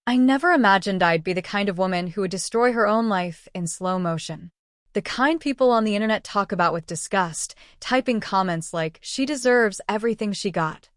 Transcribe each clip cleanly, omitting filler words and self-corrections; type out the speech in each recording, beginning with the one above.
I never imagined I'd be the kind of woman who would destroy her own life in slow motion. The kind people on the internet talk about with disgust, typing comments like, she deserves everything she got.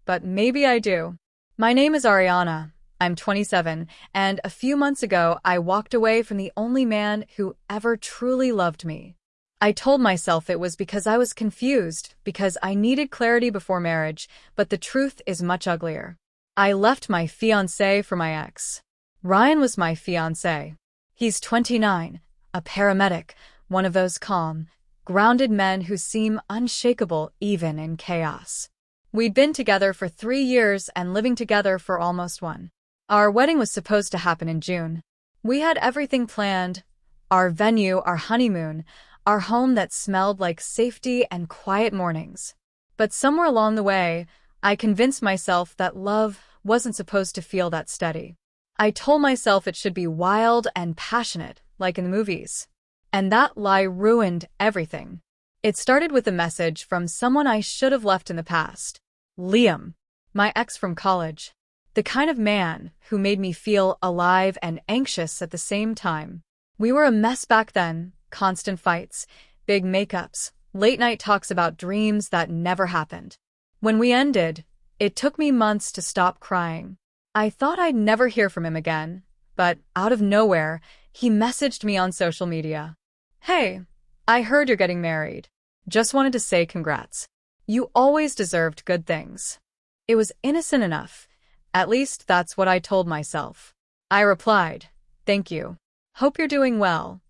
But maybe I do. My name is Ariana. I'm 27, and a few months ago, I walked away from the only man who ever truly loved me. I told myself it was because I was confused, because I needed clarity before marriage, but the truth is much uglier. I left my fiancé for my ex. Ryan was my fiancé. He's 29, a paramedic, one of those calm, grounded men who seem unshakable even in chaos. We'd been together for 3 years and living together for almost one. Our wedding was supposed to happen in June. We had everything planned: our venue, our honeymoon, our home that smelled like safety and quiet mornings. But somewhere along the way, I convinced myself that love wasn't supposed to feel that steady. I told myself it should be wild and passionate, like in the movies. And that lie ruined everything. It started with a message from someone I should have left in the past. Liam, my ex from college. The kind of man who made me feel alive and anxious at the same time. We were a mess back then, constant fights, big makeups, late-night talks about dreams that never happened. When we ended, it took me months to stop crying. I thought I'd never hear from him again, but out of nowhere, he messaged me on social media. Hey, I heard you're getting married. Just wanted to say congrats. You always deserved good things. It was innocent enough. At least that's what I told myself. I replied, thank you. Hope you're doing well.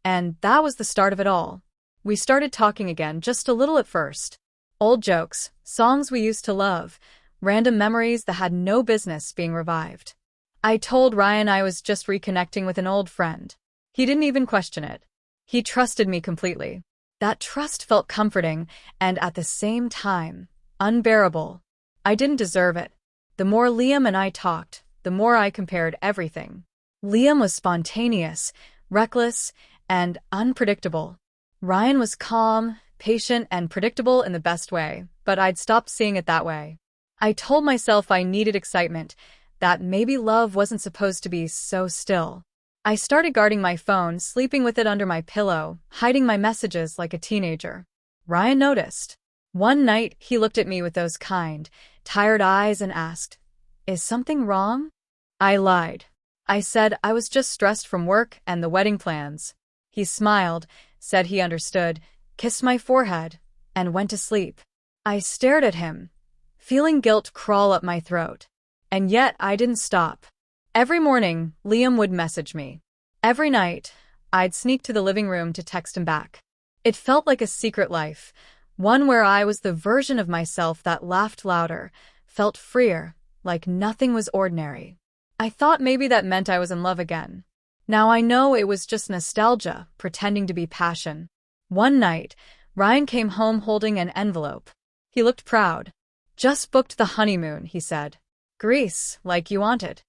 And that was the start of it all. We started talking again, just a little at first. Old jokes, songs we used to love, random memories that had no business being revived. I told Ryan I was just reconnecting with an old friend. He didn't even question it. He trusted me completely. That trust felt comforting and at the same time, unbearable. I didn't deserve it. The more Liam and I talked, the more I compared everything. Liam was spontaneous, reckless, and unpredictable. Ryan was calm, patient, and predictable in the best way, but I'd stopped seeing it that way. I told myself I needed excitement, that maybe love wasn't supposed to be so still. I started guarding my phone, sleeping with it under my pillow, hiding my messages like a teenager. Ryan noticed. One night, he looked at me with those kind, tired eyes and asked, "Is something wrong?" I lied. I said I was just stressed from work and the wedding plans. He smiled, said he understood, kissed my forehead, and went to sleep. I stared at him, feeling guilt crawl up my throat. And yet I didn't stop. Every morning, Liam would message me. Every night, I'd sneak to the living room to text him back. It felt like a secret life, one where I was the version of myself that laughed louder, felt freer, like nothing was ordinary. I thought maybe that meant I was in love again. Now I know it was just nostalgia, pretending to be passion. One night, Ryan came home holding an envelope. He looked proud. "Just booked the honeymoon," he said. "Greece, like you wanted."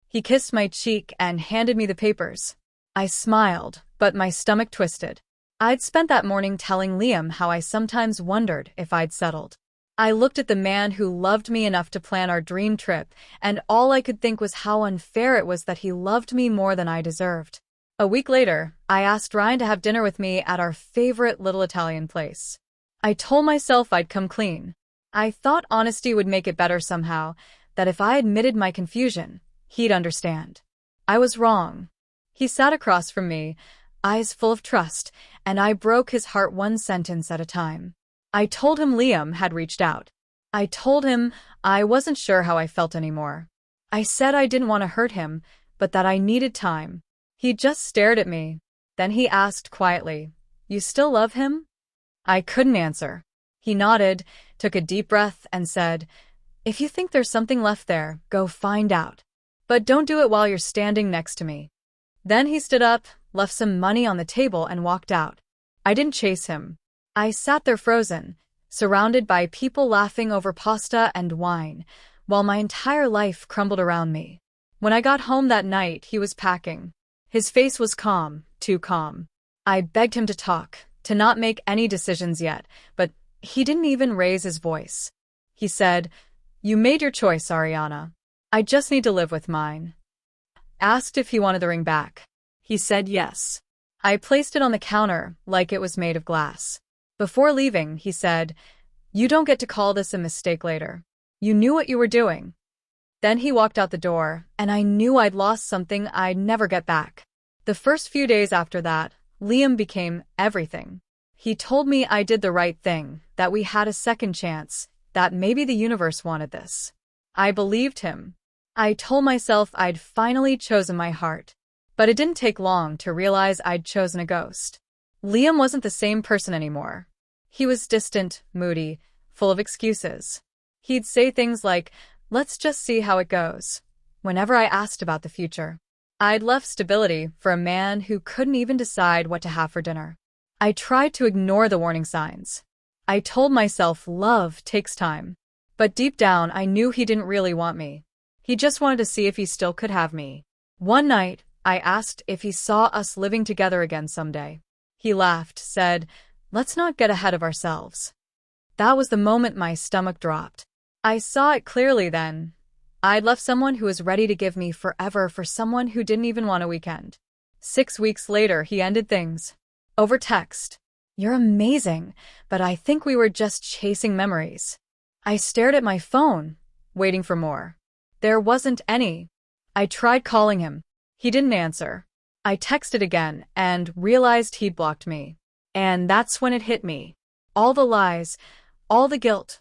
He kissed my cheek and handed me the papers. I smiled, but my stomach twisted. I'd spent that morning telling Liam how I sometimes wondered if I'd settled. I looked at the man who loved me enough to plan our dream trip, and all I could think was how unfair it was that he loved me more than I deserved. A week later, I asked Ryan to have dinner with me at our favorite little Italian place. I told myself I'd come clean. I thought honesty would make it better somehow, that if I admitted my confusion, he'd understand. I was wrong. He sat across from me, eyes full of trust, and I broke his heart one sentence at a time. I told him Liam had reached out. I told him I wasn't sure how I felt anymore. I said I didn't want to hurt him, but that I needed time. He just stared at me. Then he asked quietly, "You still love him?" I couldn't answer. He nodded, took a deep breath, and said, "If you think there's something left there, go find out. But don't do it while you're standing next to me." Then he stood up, left some money on the table, and walked out. I didn't chase him. I sat there frozen, surrounded by people laughing over pasta and wine, while my entire life crumbled around me. When I got home that night, he was packing. His face was calm, too calm. I begged him to talk, to not make any decisions yet, but he didn't even raise his voice. He said, "You made your choice, Ariana. I just need to live with mine. Asked if he wanted the ring back. He said yes. I placed it on the counter like it was made of glass. Before leaving, he said, "You don't get to call this a mistake later. You knew what you were doing." Then he walked out the door, and I knew I'd lost something I'd never get back. The first few days after that, Liam became everything. He told me I did the right thing, that we had a second chance, that maybe the universe wanted this. I believed him. I told myself I'd finally chosen my heart. But it didn't take long to realize I'd chosen a ghost. Liam wasn't the same person anymore. He was distant, moody, full of excuses. He'd say things like, "Let's just see how it goes," whenever I asked about the future. I'd left stability for a man who couldn't even decide what to have for dinner. I tried to ignore the warning signs. I told myself love takes time. But deep down, I knew he didn't really want me. He just wanted to see if he still could have me. One night, I asked if he saw us living together again someday. He laughed, said, "Let's not get ahead of ourselves." That was the moment my stomach dropped. I saw it clearly then. I'd left someone who was ready to give me forever for someone who didn't even want a weekend. 6 weeks later, he ended things. Over text. "You're amazing, but I think we were just chasing memories." I stared at my phone, waiting for more. There wasn't any. I tried calling him. He didn't answer. I texted again and realized he'd blocked me. And that's when it hit me. All the lies, all the guilt,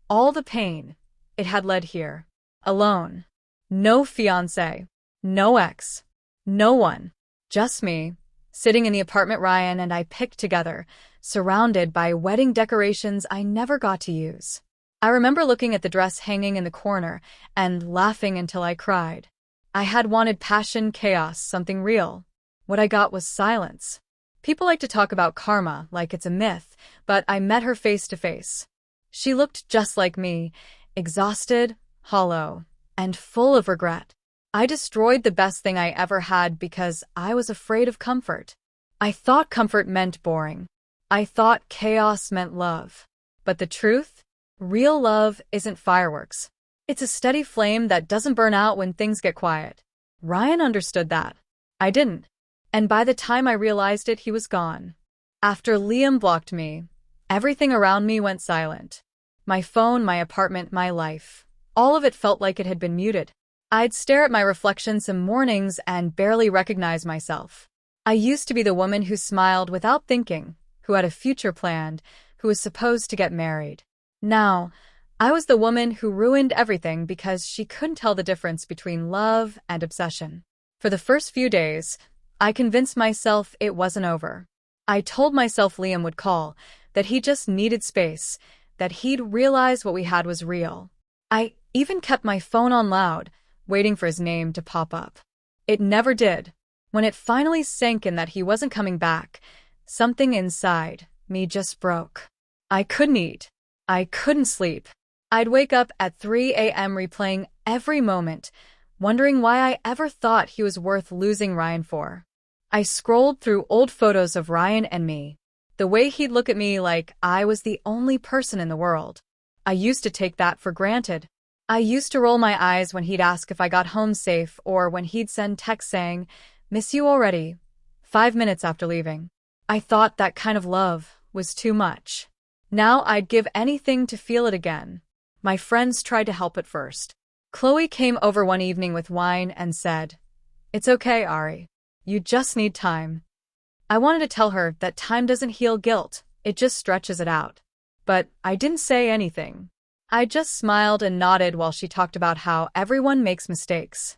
all the pain, it had led here. Alone. No fiancé. No ex. No one. Just me, sitting in the apartment Ryan and I picked together, surrounded by wedding decorations I never got to use. I remember looking at the dress hanging in the corner and laughing until I cried. I had wanted passion, chaos, something real. What I got was silence. People like to talk about karma like it's a myth, but I met her face to face. She looked just like me, exhausted, hollow, and full of regret. I destroyed the best thing I ever had because I was afraid of comfort. I thought comfort meant boring. I thought chaos meant love. But the truth? Real love isn't fireworks. It's a steady flame that doesn't burn out when things get quiet. Ryan understood that. I didn't. And by the time I realized it, he was gone. After Liam blocked me, everything around me went silent. My phone, my apartment, my life. All of it felt like it had been muted. I'd stare at my reflection some mornings and barely recognize myself. I used to be the woman who smiled without thinking, who had a future planned, who was supposed to get married. Now, I was the woman who ruined everything because she couldn't tell the difference between love and obsession. For the first few days, I convinced myself it wasn't over. I told myself Liam would call, that he just needed space, that he'd realize what we had was real. I even kept my phone on loud, waiting for his name to pop up. It never did. When it finally sank in that he wasn't coming back, something inside me just broke. I couldn't eat. I couldn't sleep. I'd wake up at 3 a.m. replaying every moment, wondering why I ever thought he was worth losing Ryan for. I scrolled through old photos of Ryan and me, the way he'd look at me like I was the only person in the world. I used to take that for granted. I used to roll my eyes when he'd ask if I got home safe or when he'd send texts saying, "Miss you already," 5 minutes after leaving. I thought that kind of love was too much. Now I'd give anything to feel it again. My friends tried to help at first. Chloe came over one evening with wine and said, "It's okay, Ari. You just need time." I wanted to tell her that time doesn't heal guilt, it just stretches it out. But I didn't say anything. I just smiled and nodded while she talked about how everyone makes mistakes.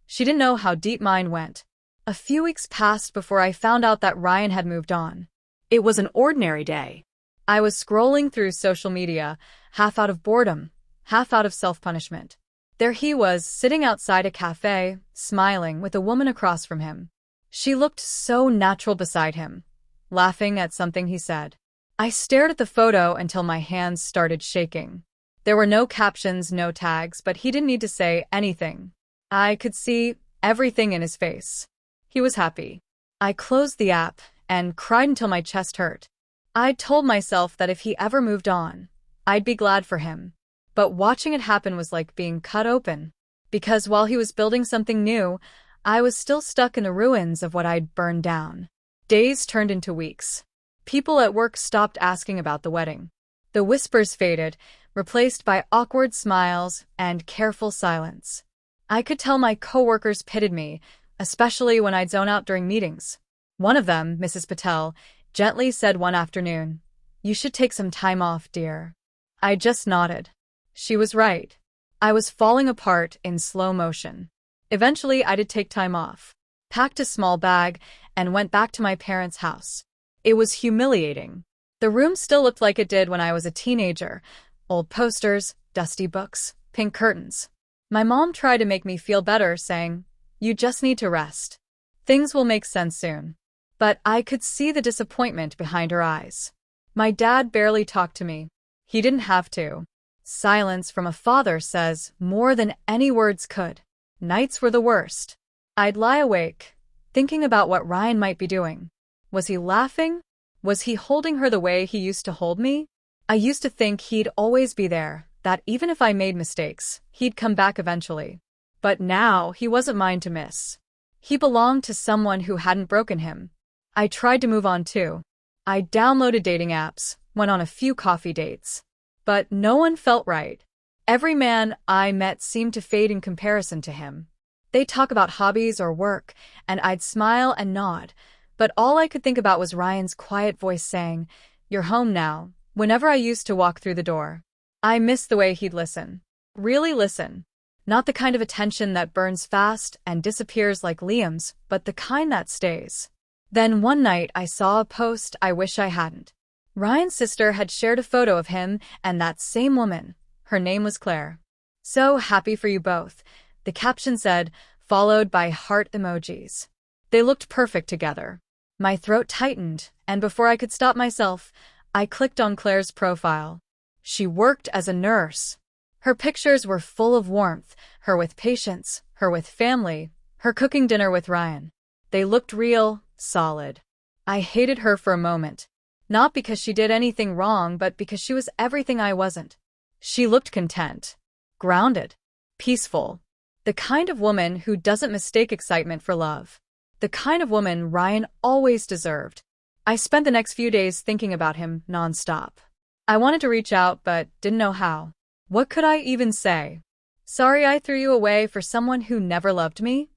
She didn't know how deep mine went. A few weeks passed before I found out that Ryan had moved on. It was an ordinary day. I was scrolling through social media, half out of boredom, half out of self-punishment. There he was, sitting outside a cafe, smiling with a woman across from him. She looked so natural beside him, laughing at something he said. I stared at the photo until my hands started shaking. There were no captions, no tags, but he didn't need to say anything. I could see everything in his face. He was happy. I closed the app and cried until my chest hurt. I'd told myself that if he ever moved on, I'd be glad for him. But watching it happen was like being cut open. Because while he was building something new, I was still stuck in the ruins of what I'd burned down. Days turned into weeks. People at work stopped asking about the wedding. The whispers faded, replaced by awkward smiles and careful silence. I could tell my coworkers pitied me, especially when I'd zone out during meetings. One of them, Mrs. Patel, gently said one afternoon, "You should take some time off, dear." I just nodded. She was right. I was falling apart in slow motion. Eventually, I did take time off, packed a small bag, and went back to my parents' house. It was humiliating. The room still looked like it did when I was a teenager. Old posters, dusty books, pink curtains. My mom tried to make me feel better, saying, "You just need to rest. Things will make sense soon." But I could see the disappointment behind her eyes. My dad barely talked to me. He didn't have to. Silence from a father says more than any words could. Nights were the worst. I'd lie awake, thinking about what Ryan might be doing. Was he laughing? Was he holding her the way he used to hold me? I used to think he'd always be there, that even if I made mistakes, he'd come back eventually. But now he wasn't mine to miss. He belonged to someone who hadn't broken him. I tried to move on too. I downloaded dating apps, went on a few coffee dates. But no one felt right. Every man I met seemed to fade in comparison to him. They'd talk about hobbies or work, and I'd smile and nod. But all I could think about was Ryan's quiet voice saying, "You're home now," whenever I used to walk through the door. I missed the way he'd listen. Really listen. Not the kind of attention that burns fast and disappears like Liam's, but the kind that stays. Then one night I saw a post I wish I hadn't. Ryan's sister had shared a photo of him and that same woman. Her name was Claire. "So happy for you both," the caption said, followed by heart emojis. They looked perfect together. My throat tightened, and before I could stop myself, I clicked on Claire's profile. She worked as a nurse. Her pictures were full of warmth, her with patients, her with family, her cooking dinner with Ryan. They looked real, solid. I hated her for a moment. Not because she did anything wrong, but because she was everything I wasn't. She looked content, grounded, peaceful. The kind of woman who doesn't mistake excitement for love. The kind of woman Ryan always deserved. I spent the next few days thinking about him nonstop. I wanted to reach out, but didn't know how. What could I even say? Sorry I threw you away for someone who never loved me?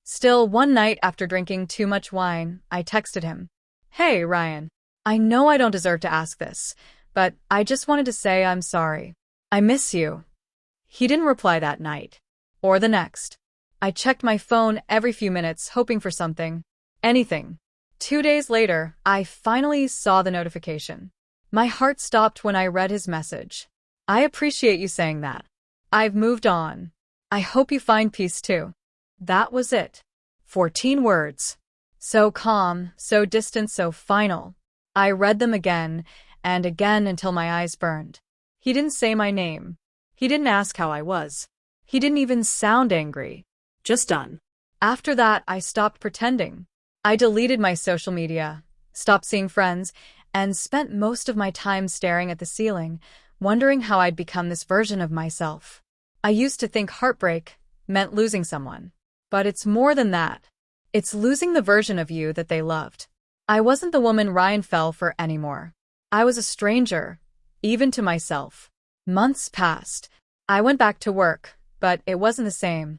Still, one night after drinking too much wine, I texted him. "Hey, Ryan. I know I don't deserve to ask this, but I just wanted to say I'm sorry. I miss you." He didn't reply that night. Or the next. I checked my phone every few minutes, hoping for something. Anything. 2 days later, I finally saw the notification. My heart stopped when I read his message. "I appreciate you saying that. I've moved on. I hope you find peace too." That was it. 14 words. So calm, so distant, so final. I read them again and again until my eyes burned. He didn't say my name. He didn't ask how I was. He didn't even sound angry. Just done. After that, I stopped pretending. I deleted my social media, stopped seeing friends, and spent most of my time staring at the ceiling, wondering how I'd become this version of myself. I used to think heartbreak meant losing someone. But it's more than that. It's losing the version of you that they loved. I wasn't the woman Ryan fell for anymore. I was a stranger, even to myself. Months passed. I went back to work, but it wasn't the same.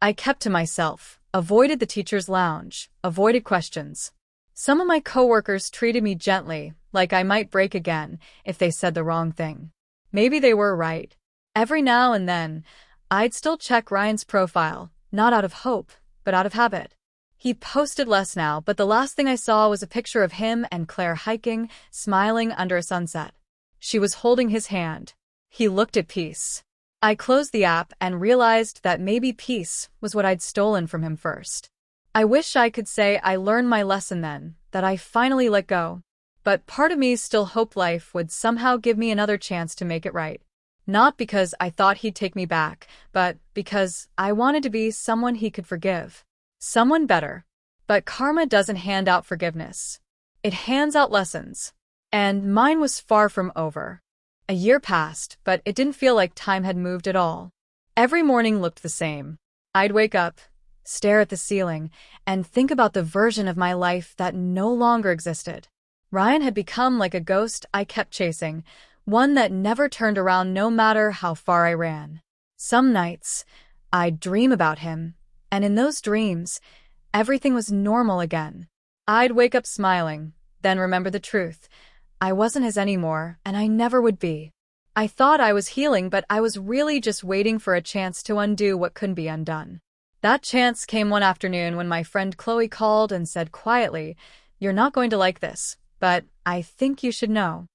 I kept to myself, avoided the teacher's lounge, avoided questions. Some of my coworkers treated me gently, like I might break again if they said the wrong thing. Maybe they were right. Every now and then, I'd still check Ryan's profile, not out of hope, but out of habit. He posted less now, but the last thing I saw was a picture of him and Claire hiking, smiling under a sunset. She was holding his hand. He looked at peace. I closed the app and realized that maybe peace was what I'd stolen from him first. I wish I could say I learned my lesson then, that I finally let go. But part of me still hoped life would somehow give me another chance to make it right. Not because I thought he'd take me back, but because I wanted to be someone he could forgive. Someone better. But karma doesn't hand out forgiveness. It hands out lessons. And mine was far from over. A year passed, but it didn't feel like time had moved at all. Every morning looked the same. I'd wake up, stare at the ceiling, and think about the version of my life that no longer existed. Ryan had become like a ghost I kept chasing, one that never turned around no matter how far I ran. Some nights, I'd dream about him, and in those dreams, everything was normal again. I'd wake up smiling, then remember the truth. I wasn't his anymore, and I never would be. I thought I was healing, but I was really just waiting for a chance to undo what couldn't be undone. That chance came one afternoon when my friend Chloe called and said quietly, "You're not going to like this, but I think you should know."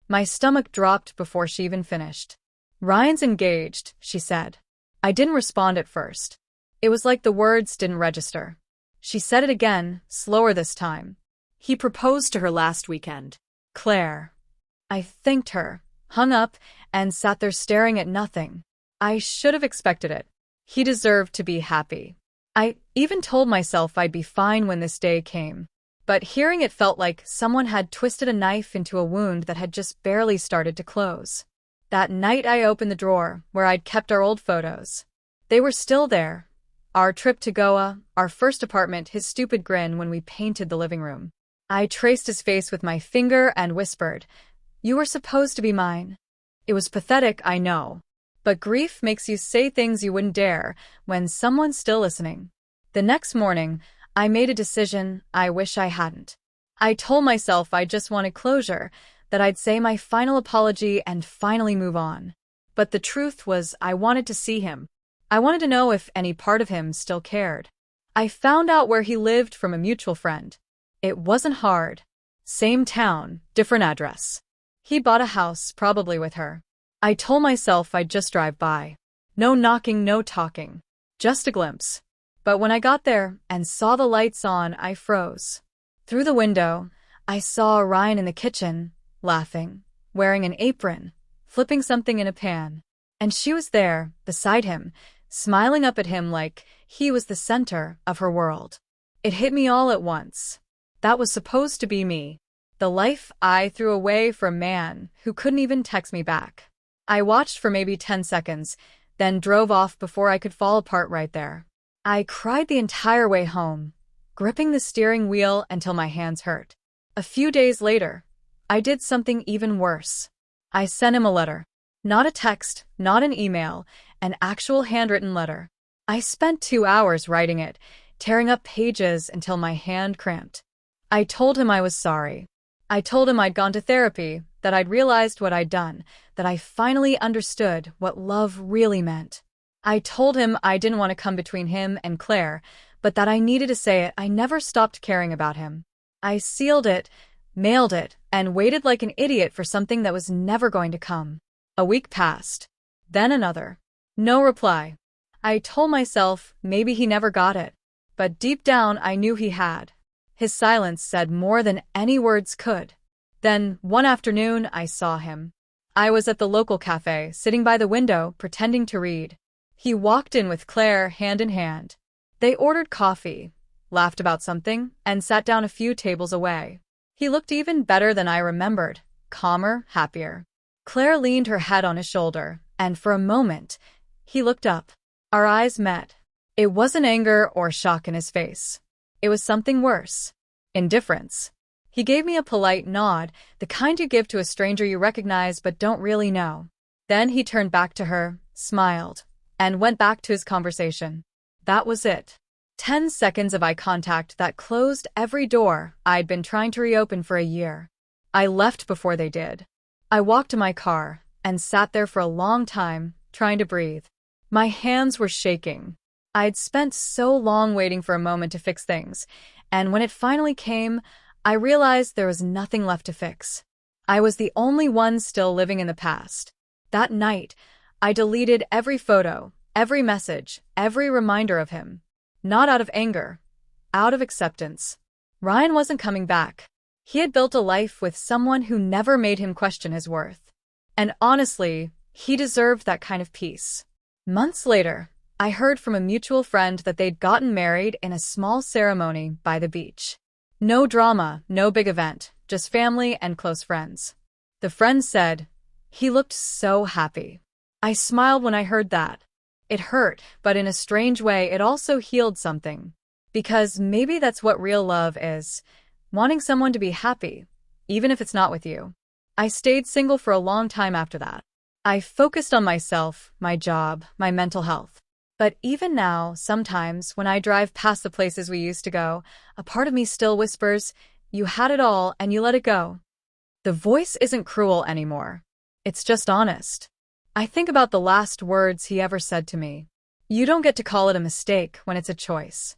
My stomach dropped before she even finished. "Ryan's engaged," she said. I didn't respond at first. It was like the words didn't register. She said it again, slower this time. "He proposed to her last weekend." Claire. I thanked her, hung up, and sat there staring at nothing. I should have expected it. He deserved to be happy. I even told myself I'd be fine when this day came. But hearing it felt like someone had twisted a knife into a wound that had just barely started to close. That night I opened the drawer where I'd kept our old photos. They were still there. Our trip to Goa, our first apartment, his stupid grin when we painted the living room. I traced his face with my finger and whispered, "You were supposed to be mine." It was pathetic, I know. But grief makes you say things you wouldn't dare when someone's still listening. The next morning, I made a decision I wish I hadn't. I told myself I just wanted closure, that I'd say my final apology and finally move on. But the truth was I wanted to see him. I wanted to know if any part of him still cared. I found out where he lived from a mutual friend. It wasn't hard. Same town, different address. He bought a house, probably with her. I told myself I'd just drive by. No knocking, no talking. Just a glimpse. But when I got there and saw the lights on, I froze. Through the window, I saw Ryan in the kitchen, laughing, wearing an apron, flipping something in a pan. And she was there, beside him, smiling up at him like he was the center of her world. It hit me all at once. That was supposed to be me. The life I threw away for a man who couldn't even text me back. I watched for maybe 10 seconds, then drove off before I could fall apart right there. I cried the entire way home, gripping the steering wheel until my hands hurt. A few days later, I did something even worse. I sent him a letter. Not a text, not an email, an actual handwritten letter. I spent 2 hours writing it, tearing up pages until my hand cramped. I told him I was sorry. I told him I'd gone to therapy, that I'd realized what I'd done, that I finally understood what love really meant. I told him I didn't want to come between him and Claire, but that I needed to say it. I never stopped caring about him. I sealed it, mailed it, and waited like an idiot for something that was never going to come. A week passed. Then another. No reply. I told myself maybe he never got it. But deep down I knew he had. His silence said more than any words could. Then, one afternoon, I saw him. I was at the local cafe, sitting by the window, pretending to read. He walked in with Claire, hand in hand. They ordered coffee, laughed about something, and sat down a few tables away. He looked even better than I remembered, calmer, happier. Claire leaned her head on his shoulder, and for a moment, he looked up. Our eyes met. It wasn't anger or shock in his face. It was something worse. Indifference. He gave me a polite nod, the kind you give to a stranger you recognize but don't really know. Then he turned back to her, smiled, and went back to his conversation. That was it. 10 seconds of eye contact that closed every door I'd been trying to reopen for a year. I left before they did. I walked to my car and sat there for a long time, trying to breathe. My hands were shaking. I'd spent so long waiting for a moment to fix things, and when it finally came, I realized there was nothing left to fix. I was the only one still living in the past. That night, I deleted every photo, every message, every reminder of him. Not out of anger, out of acceptance. Ryan wasn't coming back. He had built a life with someone who never made him question his worth. And honestly, he deserved that kind of peace. Months later, I heard from a mutual friend that they'd gotten married in a small ceremony by the beach. No drama, no big event, just family and close friends. The friend said, "He looked so happy." I smiled when I heard that. It hurt, but in a strange way, it also healed something. Because maybe that's what real love is, wanting someone to be happy, even if it's not with you. I stayed single for a long time after that. I focused on myself, my job, my mental health. But even now, sometimes, when I drive past the places we used to go, a part of me still whispers, "You had it all and you let it go." The voice isn't cruel anymore. It's just honest. I think about the last words he ever said to me. "You don't get to call it a mistake when it's a choice."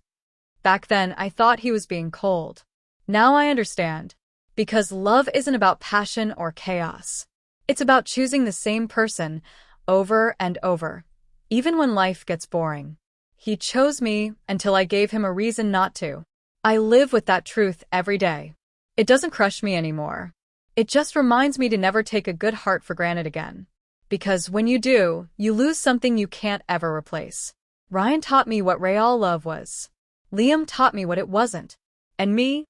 Back then, I thought he was being cold. Now I understand. Because love isn't about passion or chaos. It's about choosing the same person over and over, even when life gets boring. He chose me until I gave him a reason not to. I live with that truth every day. It doesn't crush me anymore. It just reminds me to never take a good heart for granted again. Because when you do, you lose something you can't ever replace. Ryan taught me what real love was. Liam taught me what it wasn't. And me?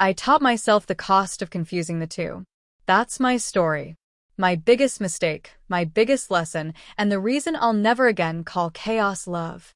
I taught myself the cost of confusing the two. That's my story. My biggest mistake, my biggest lesson, and the reason I'll never again call chaos love.